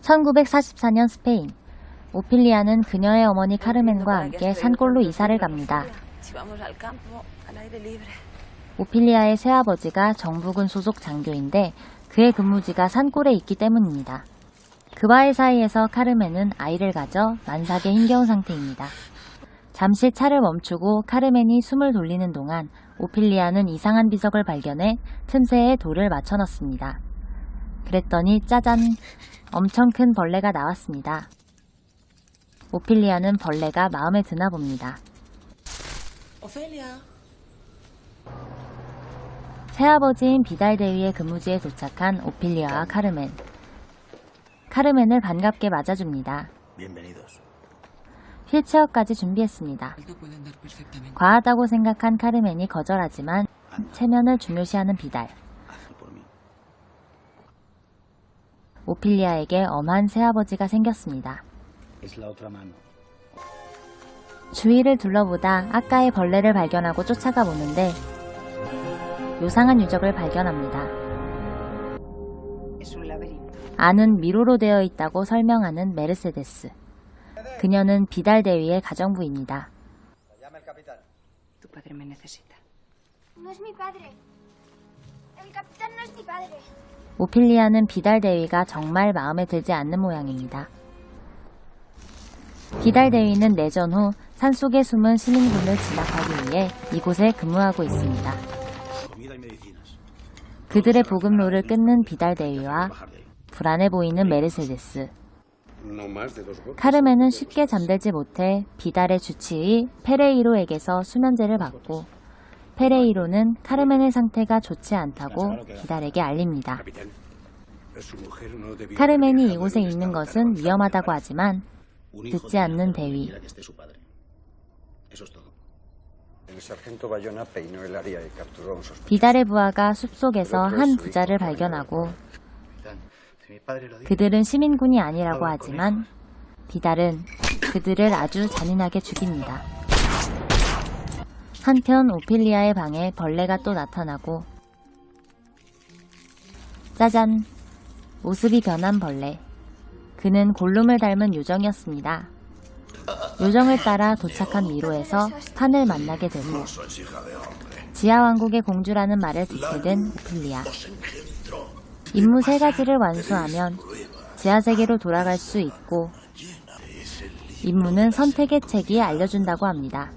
1944년 스페인. 오피리아는 그녀의 어머니 카르멘과 함께 산골로 이사를 갑니다. 오피리아의 새아버지가 정부군 소속 장교인데 그의 근무지가 산골에 있기 때문입니다. 그와의 사이에서 카르멘은 아이를 가져 만삭에 힘겨운 상태입니다. 잠시 차를 멈추고 카르멘이 숨을 돌리는 동안 오피리아는 이상한 비석을 발견해 틈새에 돌을 맞춰 넣습니다. 그랬더니 짜잔! 엄청 큰 벌레가 나왔습니다. 오피리아는 벌레가 마음에 드나 봅니다. 새아버지인 비달 대위의 근무지에 도착한 오피리아와 카르멘. 카르멘을 반갑게 맞아줍니다. 휠체어까지 준비했습니다. 과하다고 생각한 카르멘이 거절하지만 체면을 중요시하는 비달. 오피리아에게 엄한 새아버지가 생겼습니다. 주위를 둘러보다 아까의 벌레를 발견하고 쫓아가 보는데 요상한 유적을 발견합니다. 안은 미로로 되어 있다고 설명하는 메르세데스. 그녀는 비달 대위의 가정부입니다. 오피리아는 비달 대위가 정말 마음에 들지 않는 모양입니다. 비달 대위는 내전 후 산속에 숨은 시민군을 진압하기 위해 이곳에 근무하고 있습니다. 그들의 보급로를 끊는 비달 대위와 불안해 보이는 메르세데스. 카르멘은 쉽게 잠들지 못해 비달의 주치의 페레이로에게서 수면제를 받고 페레이로는 카르멘의 상태가 좋지 않다고 비달에게 알립니다. 카르멘이 이곳에 있는 것은 위험하다고 하지만 듣지 않는 대위. 비달의 부하가 숲속에서 한 부자를 발견하고 그들은 시민군이 아니라고 하지만 비달은 그들을 아주 잔인하게 죽입니다. 한편 오피리아의 방에 벌레가 또 나타나고 짜잔! 모습이 변한 벌레. 그는 골룸을 닮은 요정이었습니다. 요정을 따라 도착한 미로에서 판을 만나게 되고 지하왕국의 공주라는 말을 듣게 된 오피리아. 임무 3가지를 완수하면 지하세계로 돌아갈 수 있고 임무는 선택의 책이 알려준다고 합니다.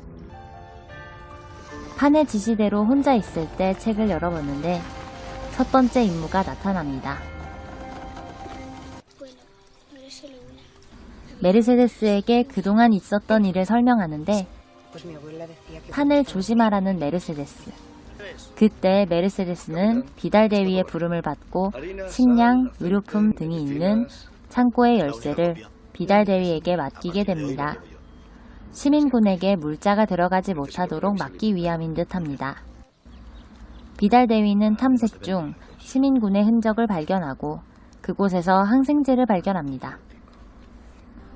판의 지시대로 혼자 있을 때 책을 열어보는데 첫 번째 임무가 나타납니다. 메르세데스에게 그동안 있었던 일을 설명하는데 판을 조심하라는 메르세데스. 그때 메르세데스는 비달 대위의 부름을 받고 식량, 의료품 등이 있는 창고의 열쇠를 비달 대위에게 맡기게 됩니다. 시민군에게 물자가 들어가지 못하도록 막기 위함인 듯합니다. 비달 대위는 탐색 중 시민군의 흔적을 발견하고 그곳에서 항생제를 발견합니다.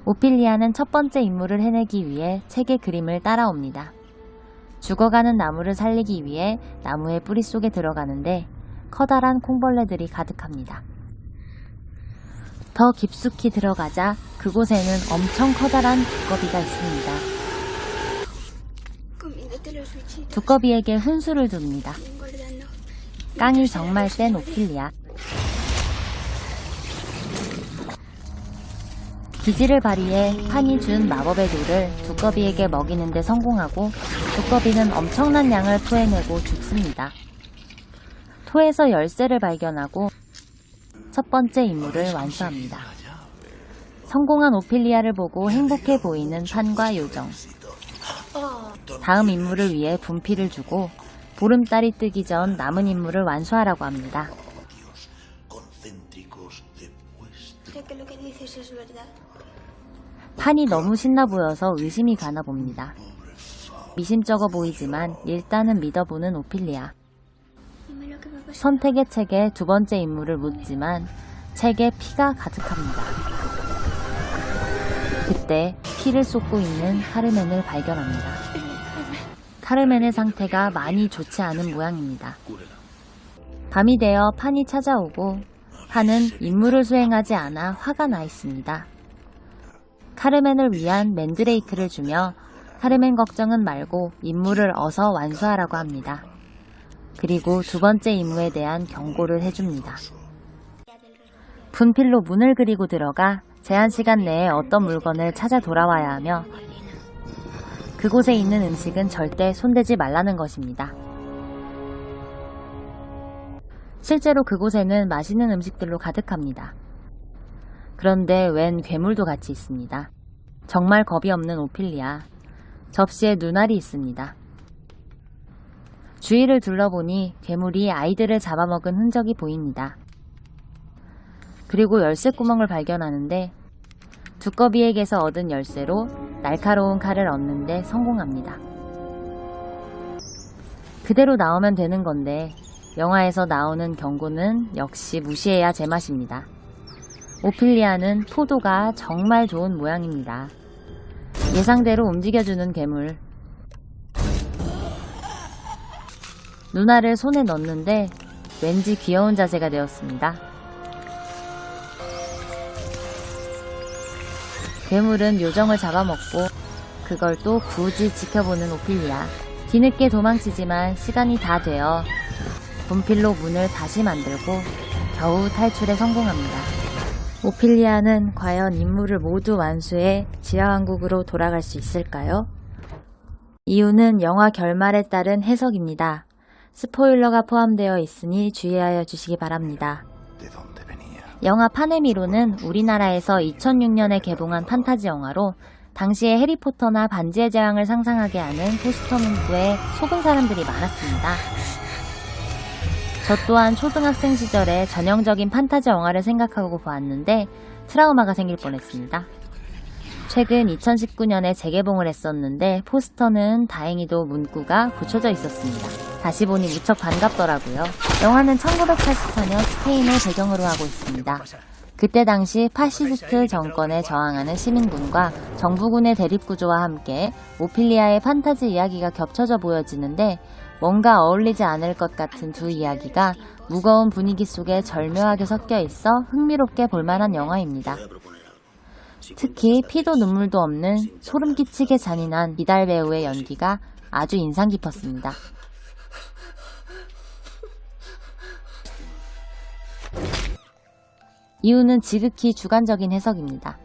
오피리아는 첫 번째 임무를 해내기 위해 책의 그림을 따라옵니다. 죽어가는 나무를 살리기 위해 나무의 뿌리 속에 들어가는데 커다란 콩벌레들이 가득합니다. 더 깊숙이 들어가자 그곳에는 엄청 커다란 두꺼비가 있습니다. 두꺼비에게 훈수를 둡니다. 깡이 정말 센 오피리아. 기지를 발휘해 판이 준 마법의 돌을 두꺼비에게 먹이는 데 성공하고 두꺼비는 엄청난 양을 토해내고 죽습니다. 토에서 열쇠를 발견하고 첫 번째 임무를 완수합니다. 성공한 오피리아를 보고 행복해 보이는 판과 요정. 다음 임무를 위해 분필을 주고 보름달이 뜨기 전 남은 임무를 완수하라고 합니다. 판이 너무 신나 보여서 의심이 가나 봅니다. 미심쩍어 보이지만 일단은 믿어보는 오피리아. 선택의 책에 두 번째 임무를 묻지만 책에 피가 가득합니다. 그때 피를 쏟고 있는 카르멘을 발견합니다. 카르멘의 상태가 많이 좋지 않은 모양입니다. 밤이 되어 판이 찾아오고 판은 임무를 수행하지 않아 화가 나 있습니다. 카르멘을 위한 맨드레이크를 주며 카르멘 걱정은 말고 임무를 어서 완수하라고 합니다. 그리고 두 번째 임무에 대한 경고를 해줍니다. 분필로 문을 그리고 들어가 제한 시간 내에 어떤 물건을 찾아 돌아와야 하며 그곳에 있는 음식은 절대 손대지 말라는 것입니다. 실제로 그곳에는 맛있는 음식들로 가득합니다. 그런데 웬 괴물도 같이 있습니다. 정말 겁이 없는 오피리아. 접시에 눈알이 있습니다. 주위를 둘러보니 괴물이 아이들을 잡아먹은 흔적이 보입니다. 그리고 열쇠 구멍을 발견하는데 두꺼비에게서 얻은 열쇠로 날카로운 칼을 얻는 데 성공합니다. 그대로 나오면 되는 건데 영화에서 나오는 경고는 역시 무시해야 제맛입니다. 오피리아는 포도가 정말 좋은 모양입니다. 예상대로 움직여주는 괴물. 누나를 손에 넣는데 왠지 귀여운 자세가 되었습니다. 괴물은 요정을 잡아먹고 그걸 또 굳이 지켜보는 오피리아. 뒤늦게 도망치지만 시간이 다 되어 분필로 문을 다시 만들고 겨우 탈출에 성공합니다. 오피리아는 과연 임무를 모두 완수해 지하왕국으로 돌아갈 수 있을까요? 이유는 영화 결말에 따른 해석입니다. 스포일러가 포함되어 있으니 주의하여 주시기 바랍니다. 영화 파네미로는 우리나라에서 2006년에 개봉한 판타지 영화로 당시에 해리포터나 반지의 제왕을 상상하게 하는 포스터 문구에 속은 사람들이 많았습니다. 저 또한 초등학생 시절에 전형적인 판타지 영화를 생각하고 보았는데 트라우마가 생길 뻔했습니다. 최근 2019년에 재개봉을 했었는데 포스터는 다행히도 문구가 붙여져 있었습니다. 다시 보니 무척 반갑더라고요. 영화는 1944년 스페인을 배경으로 하고 있습니다. 그때 당시 파시스트 정권에 저항하는 시민군과 정부군의 대립구조와 함께 오피리아의 판타지 이야기가 겹쳐져 보여지는데 뭔가 어울리지 않을 것 같은 두 이야기가 무거운 분위기 속에 절묘하게 섞여 있어 흥미롭게 볼만한 영화입니다. 특히 피도 눈물도 없는 소름 끼치게 잔인한 미달 배우의 연기가 아주 인상 깊었습니다. 이유는 지극히 주관적인 해석입니다.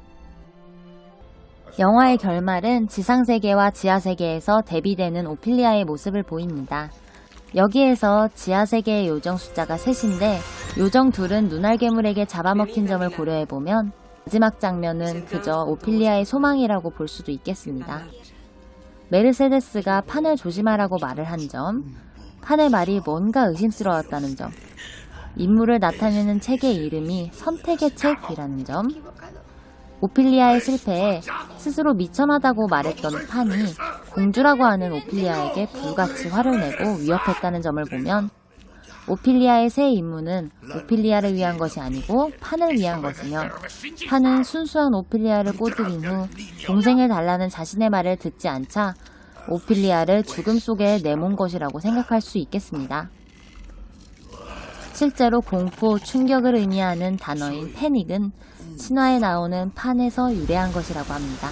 영화의 결말은 지상세계와 지하세계에서 대비되는 오피리아의 모습을 보입니다. 여기에서 지하세계의 요정 숫자가 3인데 요정 둘은 눈알괴물에게 잡아먹힌 점을 고려해보면 마지막 장면은 그저 오피리아의 소망이라고 볼 수도 있겠습니다. 메르세데스가 판을 조심하라고 말을 한 점, 판의 말이 뭔가 의심스러웠다는 점, 인물을 나타내는 책의 이름이 선택의 책이라는 점, 오피리아의 실패에 스스로 미천하다고 말했던 판이 공주라고 하는 오피리아에게 불같이 화를 내고 위협했다는 점을 보면 오피리아의 새 임무는 오피리아를 위한 것이 아니고 판을 위한 것이며 판은 순수한 오피리아를 꼬드긴 후 동생을 달라는 자신의 말을 듣지 않자 오피리아를 죽음 속에 내몬 것이라고 생각할 수 있겠습니다. 실제로 공포, 충격을 의미하는 단어인 패닉은 신화에 나오는 판에서 유래한 것이라고 합니다.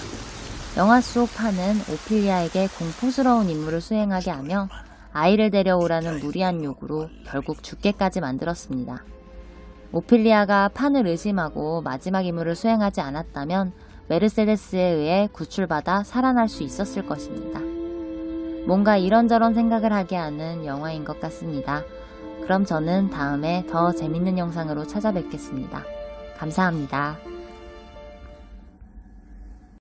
영화 속 판은 오피리아에게 공포스러운 임무를 수행하게 하며 아이를 데려오라는 무리한 요구로 결국 죽게까지 만들었습니다. 오피리아가 판을 의심하고 마지막 임무를 수행하지 않았다면 메르세데스에 의해 구출받아 살아날 수 있었을 것입니다. 뭔가 이런저런 생각을 하게 하는 영화인 것 같습니다. 그럼 저는 다음에 더 재밌는 영상으로 찾아뵙겠습니다. 감사합니다.